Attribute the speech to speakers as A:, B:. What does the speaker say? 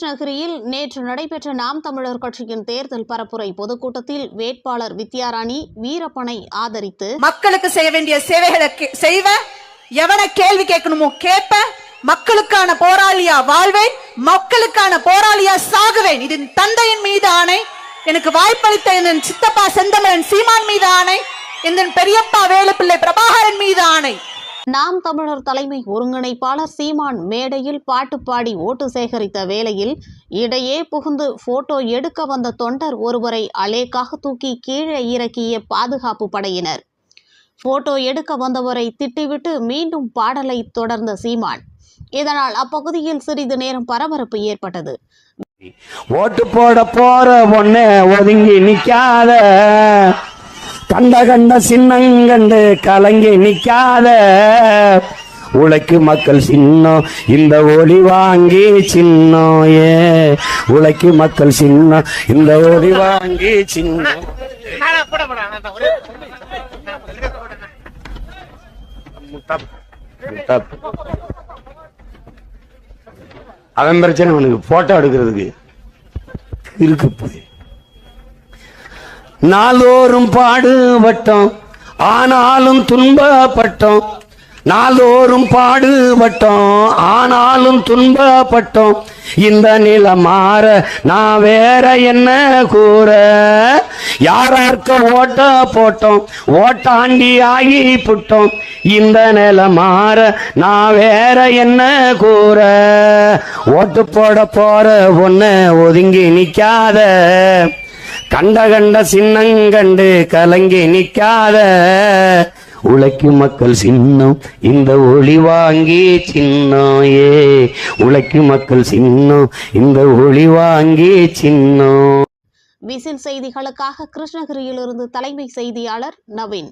A: கிருஷ்ணகிரியில் நேற்று நடைபெற்ற நாம் தமிழர் கட்சியின் தேர்தல் பரப்புரை பொதுக்கூட்டத்தில் வேட்பாளர் வித்யாராணி வீரப்பனை ஆதரித்து
B: மக்களுக்கு செய்ய வேண்டிய சேவைகளை செய்வ, எவனை கேள்வி கேட்கணுமோ கேட்ப, மக்களுக்கான போராளியா வாழ்வேன், மக்களுக்கான போராளியா சாகுவேன். இது தந்தையின் மீது ஆணை, எனக்கு வாய்ப்பளித்த என் சித்தப்பா செந்தமிழன் சீமான் மீது ஆணை, என் பெரியப்பா வேலுப்பிள்ளை பிரபாகரன் மீது ஆணை.
A: நாம் தமிழர் தலைமை ஒருங்கிணைப்பாளர் சீமான் மேடையில் பாட்டு பாடி ஓட்டு சேகரித்த வேளையில் இடையே புகுந்து போட்டோ எடுக்க வந்த தொண்டர் ஒருவரை அலேக்காக தூக்கி கீழே இறக்கிய பாதுகாப்பு படையினர். போட்டோ எடுக்க வந்தவரை திட்டிவிட்டு மீண்டும் பாடலை தொடர்ந்த சீமான். இதனால் அப்பகுதியில் சிறிது நேரம் பரபரப்பு ஏற்பட்டது.
C: ஓட்டு போட போற பொண்ணு ஒதுங்கி நிக்காத, கண்ட கண்ட சின்னங்கண்டு கலங்கி நிக்காத, உழைக்கு மக்கள் சின்னம் இந்த ஒளி வாங்கி சின்னம், ஏ உழைக்கு மக்கள் சின்னம் இந்த ஒளி வாங்கி சின்னம். அவன் பிரச்சனை அவனுக்கு போட்டோ எடுக்கிறதுக்கு இருக்கு. போய் நாளோறும் பாடுபட்டோம் ஆனாலும் துன்பப்பட்டோம், நாளோறும் பாடுபட்டோம் ஆனாலும் துன்பப்பட்டோம், இந்த நிலை மாற நான் வேற என்ன கூற, யாரார்க்க ஓட்ட போட்டோம் ஓட்டாண்டி ஆகி புட்டோம், இந்த நிலை மாற நான் வேற என்ன கூற, ஓட்டு போட போற ஒண்ணு ஒதுங்கி நிக்காத, கண்ட கண்ட சின்னங்கண்டு கலங்கி நிக்காத, உழைக்கும் மக்கள் சின்னம் இந்த ஒளி வாங்கி சின்னம், ஏ உழைக்கும் மக்கள் சின்னம் இந்த ஒளி வாங்கி சின்னம்.
A: விசில் செய்திகளுக்காக கிருஷ்ணகிரியிலிருந்து தலைமை செய்தியாளர் நவீன்.